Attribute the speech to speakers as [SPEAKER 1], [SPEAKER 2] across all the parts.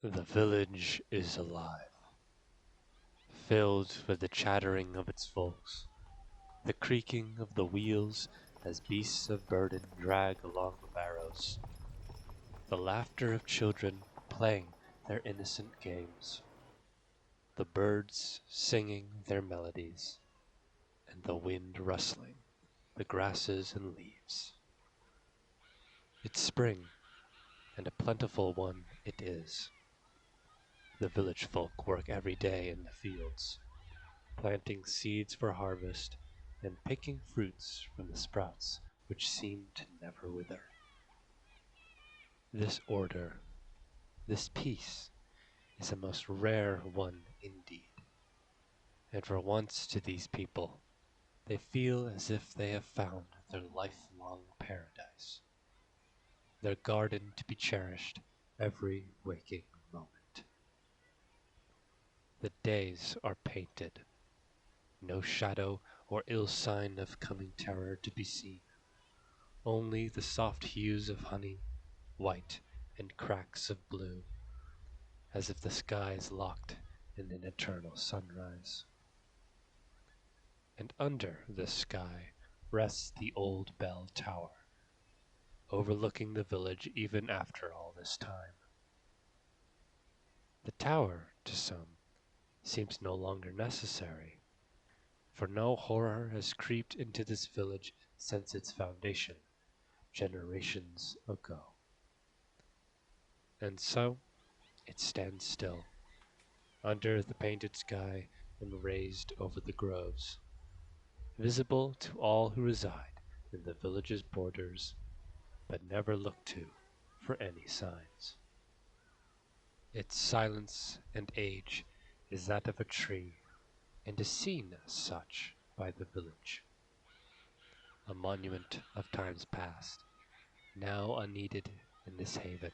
[SPEAKER 1] The village is alive, filled with the chattering of its folks, the creaking of the wheels as beasts of burden drag along the barrows, the laughter of children playing their innocent games, the birds singing their melodies, and the wind rustling the grasses and leaves. It's spring, and a plentiful one it is. The village folk work every day in the fields, planting seeds for harvest and picking fruits from the sprouts which seem to never wither. This order, this peace, is a most rare one indeed, and for once to these people they feel as if they have found their lifelong paradise, their garden to be cherished every waking moment. The days are painted, no shadow or ill sign of coming terror to be seen, only the soft hues of honey, white, and cracks of blue, as if the sky is locked in an eternal sunrise. And under this sky rests the old bell tower, overlooking the village even after all this time. The tower, to some, seems no longer necessary, for no horror has crept into this village since its foundation, generations ago. And so it stands still, under the painted sky and raised over the groves, visible to all who reside in the village's borders, but never look to for any signs. Its silence and age is that of a tree, and is seen as such by the village. A monument of times past, now unneeded in this haven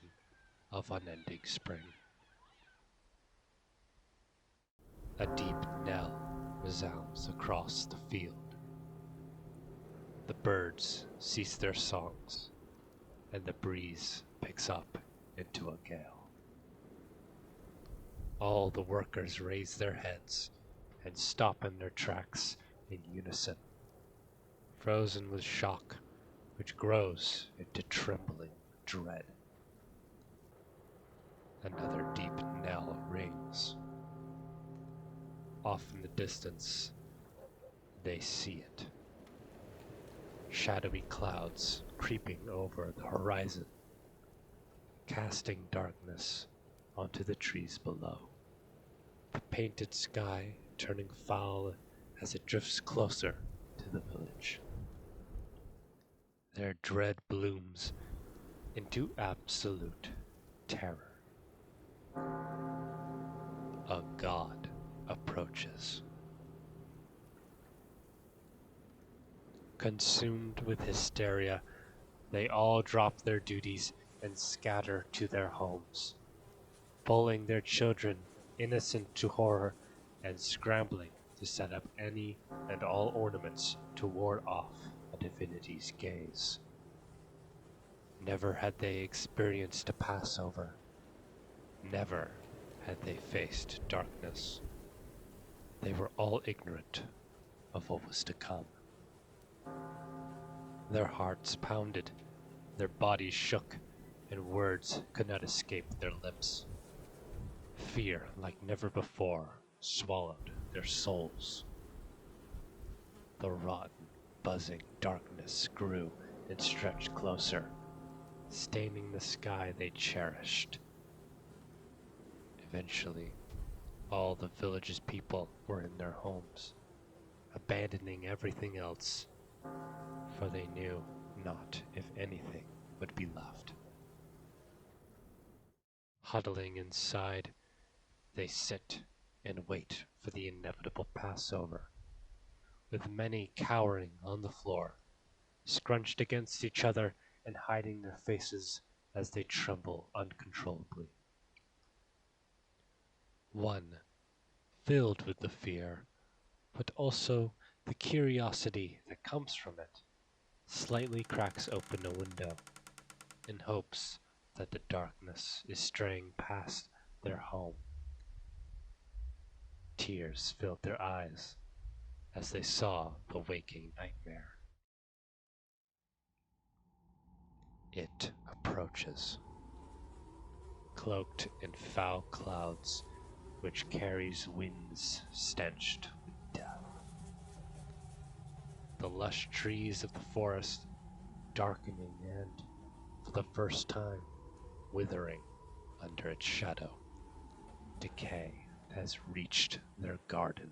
[SPEAKER 1] of unending spring. A deep knell resounds across the field. The birds cease their songs, and the breeze picks up into a gale. All the workers raise their heads and stop in their tracks in unison, frozen with shock which grows into trembling dread. Another deep knell rings. Off in the distance, they see it. Shadowy clouds creeping over the horizon, casting darkness onto the trees below. The painted sky turning foul as it drifts closer to the village. Their dread blooms into absolute terror. A god approaches. Consumed with hysteria, they all drop their duties and scatter to their homes, pulling their children, innocent to horror, and scrambling to set up any and all ornaments to ward off a divinity's gaze. Never had they experienced a Passover. Never had they faced darkness. They were all ignorant of what was to come. Their hearts pounded, their bodies shook, and words could not escape their lips. Fear, like never before, swallowed their souls. The rotten, buzzing darkness grew and stretched closer, staining the sky they cherished. Eventually, all the village's people were in their homes, abandoning everything else, for they knew not if anything would be left. Huddling inside, they sit and wait for the inevitable Passover, with many cowering on the floor, scrunched against each other and hiding their faces as they tremble uncontrollably. One, filled with the fear, but also the curiosity that comes from it, slightly cracks open a window, in hopes that the darkness is straying past their home. Tears filled their eyes as they saw the waking nightmare. It approaches, cloaked in foul clouds which carries winds stenched with death. The lush trees of the forest darkening and, for the first time, withering under its shadow. Decay has reached their garden.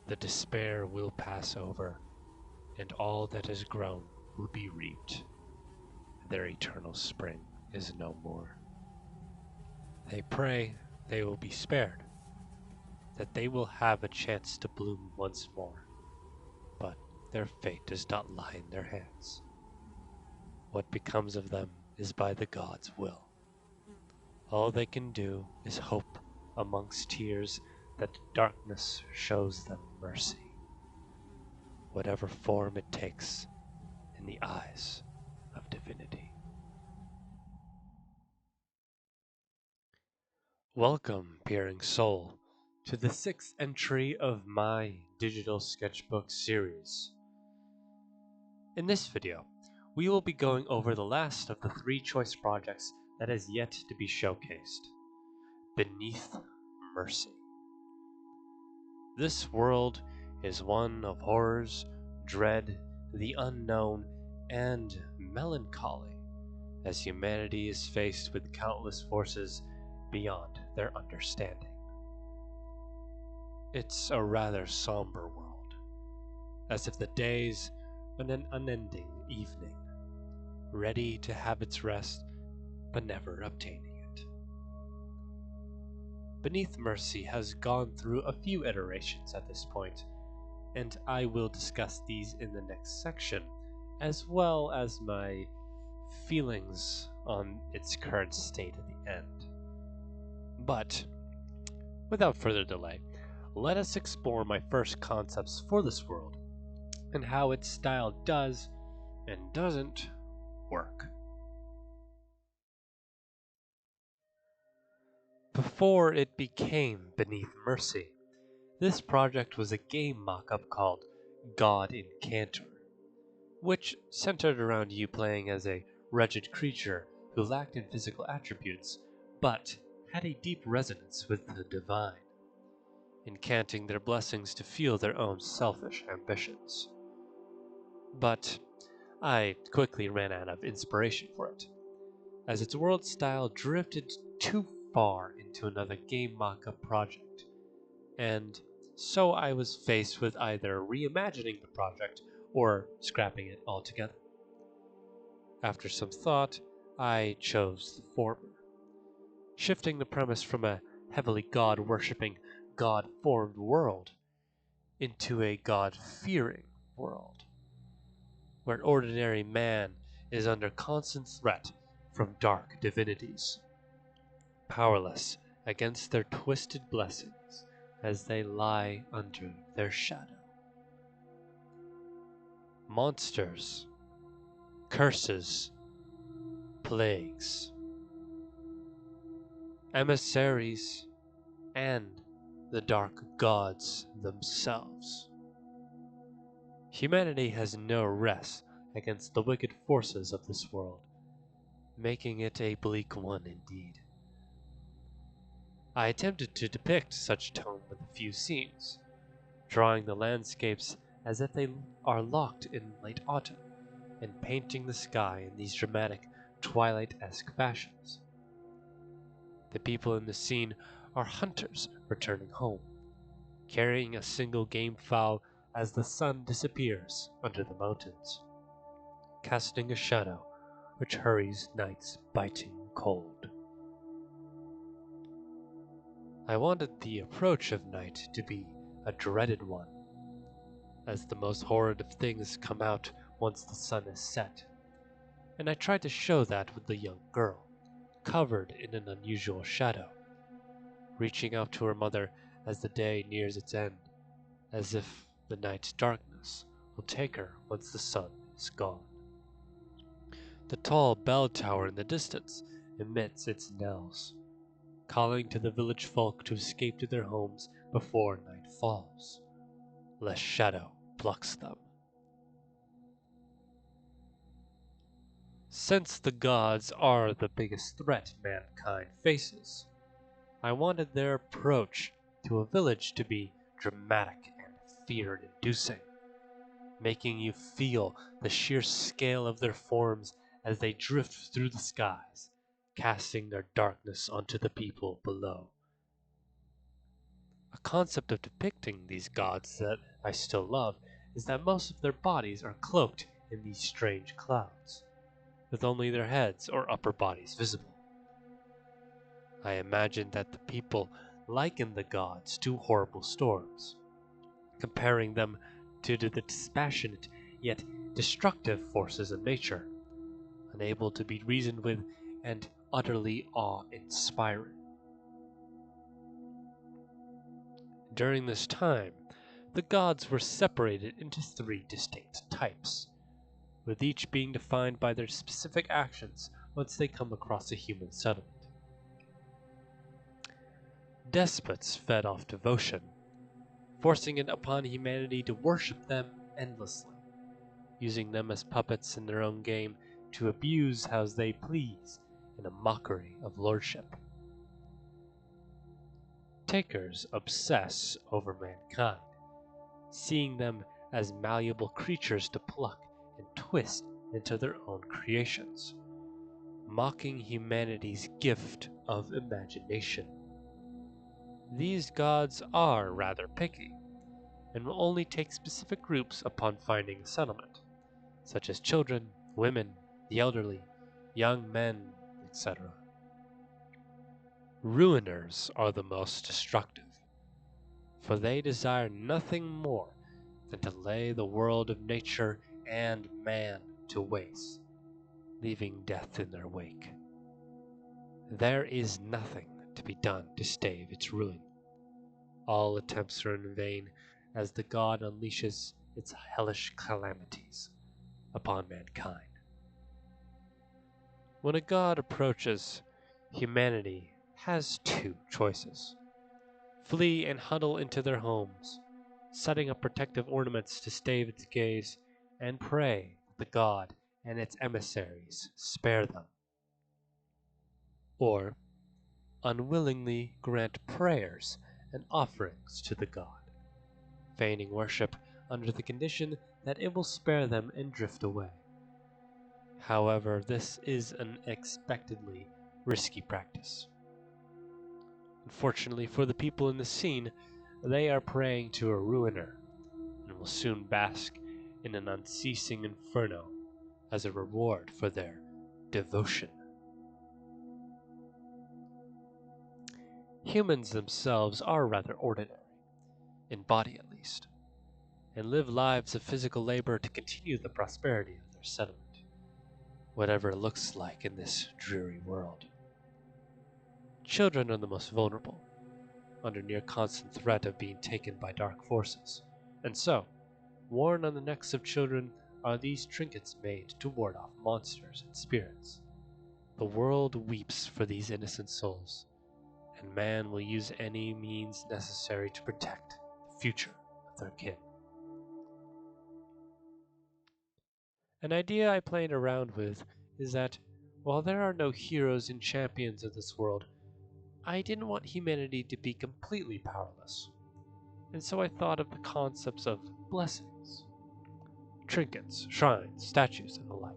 [SPEAKER 1] The despair will pass over, and all that has grown will be reaped. Their eternal spring is no more. They pray they will be spared, that they will have a chance to bloom once more, but their fate does not lie in their hands. What becomes of them is by the gods' will. All they can do is hope amongst tears that darkness shows them mercy, whatever form it takes in the eyes of divinity. Welcome, peering soul, to the 6th entry of my digital sketchbook series. In this video, we will be going over the last of the 3 choice projects that has yet to be showcased, Beneath Mercy. This world is one of horrors, dread, the unknown, and melancholy, as humanity is faced with countless forces beyond their understanding. It's a rather somber world, as if the day's an unending evening, ready to have its rest, but never obtaining it. Beneath Mercy has gone through a few iterations at this point, and I will discuss these in the next section, as well as my feelings on its current state at the end. But, without further delay, let us explore my first concepts for this world, and how its style does and doesn't work. Before it became Beneath Mercy, this project was a game mock-up called God in Cantor, which centered around you playing as a wretched creature who lacked in physical attributes, but had a deep resonance with the divine, incanting their blessings to fuel their own selfish ambitions. But I quickly ran out of inspiration for it, as its world style drifted too far into another game mock-up project, and so I was faced with either reimagining the project or scrapping it altogether. After some thought, I chose the former, shifting the premise from a heavily god-worshipping, god-formed world into a god-fearing world, where ordinary man is under constant threat from dark divinities, powerless against their twisted blessings as they lie under their shadow. Monsters, curses, plagues, emissaries, and the dark gods themselves. Humanity has no rest against the wicked forces of this world, making it a bleak one indeed. I attempted to depict such tone with a few scenes, drawing the landscapes as if they are locked in late autumn, and painting the sky in these dramatic, Twilight-esque fashions. The people in the scene are hunters returning home, carrying a single game fowl as the sun disappears under the mountains, casting a shadow which hurries night's biting cold. I wanted the approach of night to be a dreaded one, as the most horrid of things come out once the sun is set, and I tried to show that with the young girl, covered in an unusual shadow, reaching out to her mother as the day nears its end, as if the night's darkness will take her once the sun is gone. The tall bell tower in the distance emits its knells, calling to the village folk to escape to their homes before night falls, lest shadow plucks them. Since the gods are the biggest threat mankind faces, I wanted their approach to a village to be dramatic and fear-inducing, making you feel the sheer scale of their forms as they drift through the skies, casting their darkness onto the people below. A concept of depicting these gods that I still love is that most of their bodies are cloaked in these strange clouds, with only their heads or upper bodies visible. I imagine that the people liken the gods to horrible storms, comparing them to the dispassionate yet destructive forces of nature, unable to be reasoned with and utterly awe-inspiring. During this time, the gods were separated into three distinct types, with each being defined by their specific actions once they come across a human settlement. Despots fed off devotion, forcing it upon humanity to worship them endlessly, using them as puppets in their own game to abuse as they please in a mockery of lordship. Takers obsess over mankind, seeing them as malleable creatures to pluck and twist into their own creations, mocking humanity's gift of imagination. These gods are rather picky, and will only take specific groups upon finding a settlement, such as children, women, the elderly, young men, etc. Ruiners are the most destructive, for they desire nothing more than to lay the world of nature and man to waste, leaving death in their wake. There is nothing to be done to stave its ruin. All attempts are in vain, as the god unleashes its hellish calamities upon mankind. When a god approaches, humanity has two choices: flee and huddle into their homes, setting up protective ornaments to stave its gaze, and pray that the god and its emissaries spare them. Or unwillingly grant prayers and offerings to the god, feigning worship under the condition that it will spare them and drift away. However, this is an expectedly risky practice. Unfortunately for the people in the scene, they are praying to a ruiner, and will soon bask in an unceasing inferno as a reward for their devotion. Humans themselves are rather ordinary, in body at least, and live lives of physical labor to continue the prosperity of their settlement, whatever it looks like in this dreary world. Children are the most vulnerable, under near constant threat of being taken by dark forces, and so, worn on the necks of children are these trinkets made to ward off monsters and spirits. The world weeps for these innocent souls, and man will use any means necessary to protect the future of their kin. An idea I played around with is that, while there are no heroes and champions of this world, I didn't want humanity to be completely powerless, and so I thought of the concepts of blessings, trinkets, shrines, statues, and the like,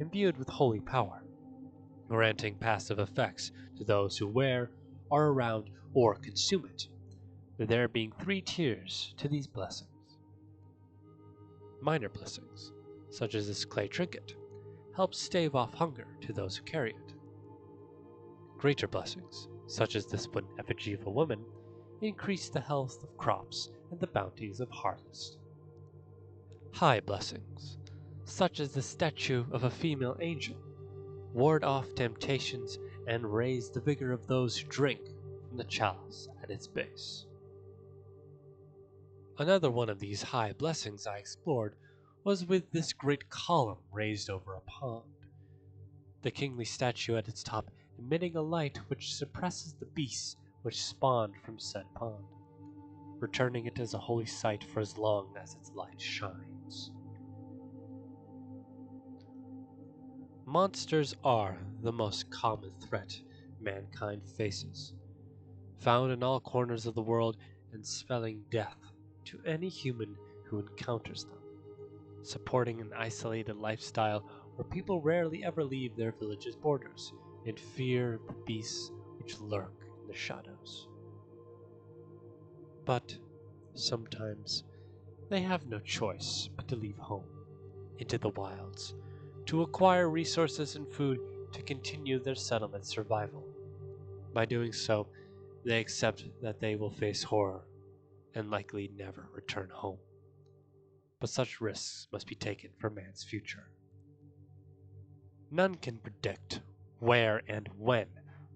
[SPEAKER 1] imbued with holy power, granting passive effects to those who wear, are around, or consume it, with there being three tiers to these blessings. Minor blessings, such as this clay trinket, help stave off hunger to those who carry it. Greater blessings, such as this wooden effigy of a woman, increase the health of crops and the bounties of harvest. High blessings, such as the statue of a female angel, ward off temptations and raise the vigor of those who drink from the chalice at its base. Another one of these high blessings I explored was with this great column raised over a pond, the kingly statue at its top emitting a light which suppresses the beasts which spawned from said pond, returning it as a holy site for as long as its light shines. Monsters are the most common threat mankind faces, found in all corners of the world and spelling death to any human who encounters them, supporting an isolated lifestyle where people rarely ever leave their village's borders in fear of the beasts which lurk in the shadows. But sometimes they have no choice but to leave home, into the wilds, to acquire resources and food to continue their settlement survival. By doing so, they accept that they will face horror and likely never return home. But such risks must be taken for man's future. None can predict where and when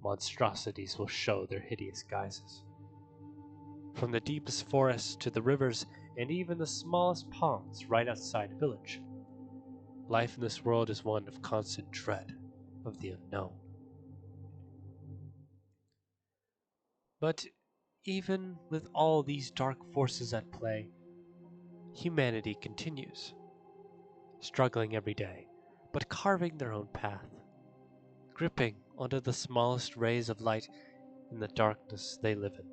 [SPEAKER 1] monstrosities will show their hideous guises. From the deepest forests to the rivers and even the smallest ponds right outside a village, life in this world is one of constant dread of the unknown. But even with all these dark forces at play, humanity continues, struggling every day, but carving their own path, gripping onto the smallest rays of light in the darkness they live in.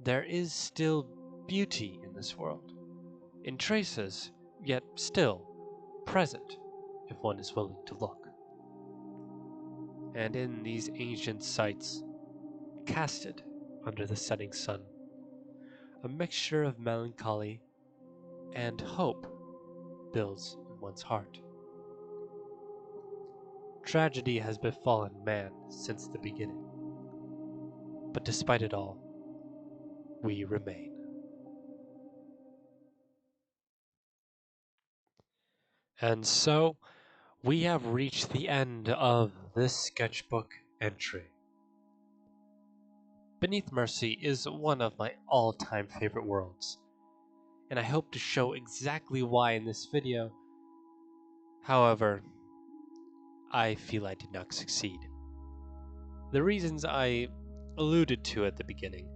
[SPEAKER 1] There is still beauty in this world, in traces, yet still present if one is willing to look. And in these ancient sites, casted under the setting sun, a mixture of melancholy and hope builds in one's heart. Tragedy has befallen man since the beginning, but despite it all, we remain. And so, we have reached the end of this sketchbook entry. Beneath Mercy is one of my all-time favorite worlds, and I hope to show exactly why in this video. However, I feel I did not succeed. The reasons I alluded to at the beginning,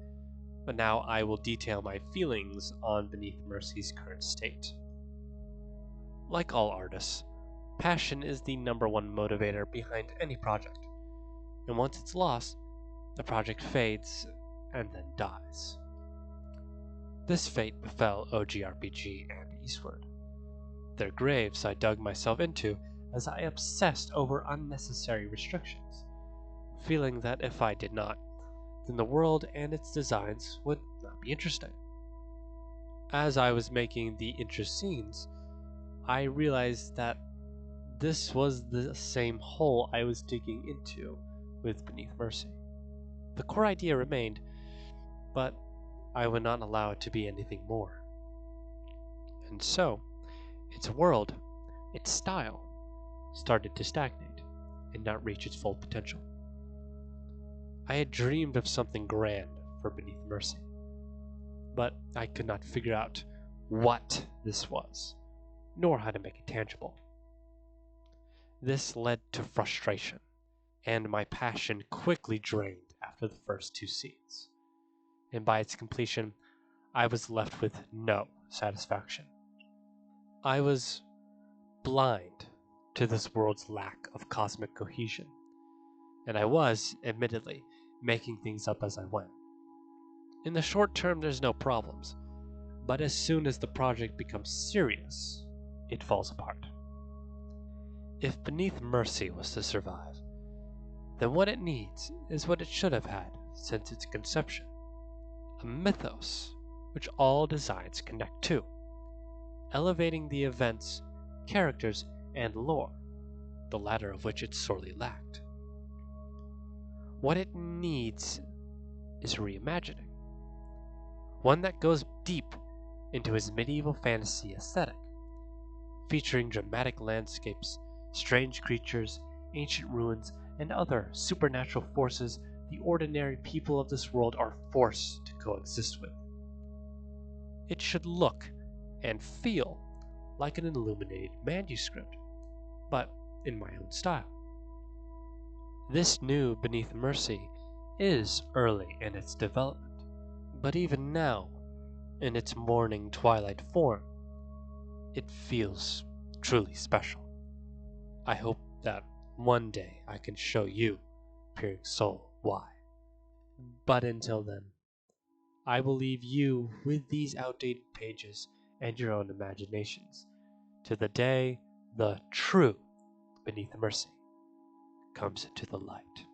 [SPEAKER 1] but now I will detail my feelings on Beneath Mercy's current state. Like all artists, passion is the number one motivator behind any project, and once it's lost, the project fades and then dies. This fate befell OGRPG and Eastward. Their graves I dug myself into as I obsessed over unnecessary restrictions, feeling that if I did not, then the world and its designs would not be interesting. As I was making the intro scenes, I realized that this was the same hole I was digging into with Beneath Mercy. The core idea remained, but I would not allow it to be anything more. And so, its world, its style, started to stagnate and not reach its full potential. I had dreamed of something grand for Beneath Mercy, but I could not figure out what this was, nor how to make it tangible. This led to frustration, and my passion quickly drained after the first two scenes, and by its completion, I was left with no satisfaction. I was blind to this world's lack of cosmic cohesion, and I was, admittedly, making things up as I went. In the short term, there's no problems, but as soon as the project becomes serious, it falls apart. If Beneath Mercy was to survive, then what it needs is what it should have had since its conception: a mythos which all designs connect to, elevating the events, characters, and lore, the latter of which it sorely lacked. What it needs is reimagining, one that goes deep into his medieval fantasy aesthetic, featuring dramatic landscapes, strange creatures, ancient ruins, and other supernatural forces the ordinary people of this world are forced to coexist with. It should look and feel like an illuminated manuscript, but in my own style. This new Beneath Mercy is early in its development, but even now, in its morning twilight form, it feels truly special. I hope that one day I can show you, peering soul, why. But until then, I will leave you with these outdated pages and your own imaginations, to the day the true Beneath Mercy comes into the light.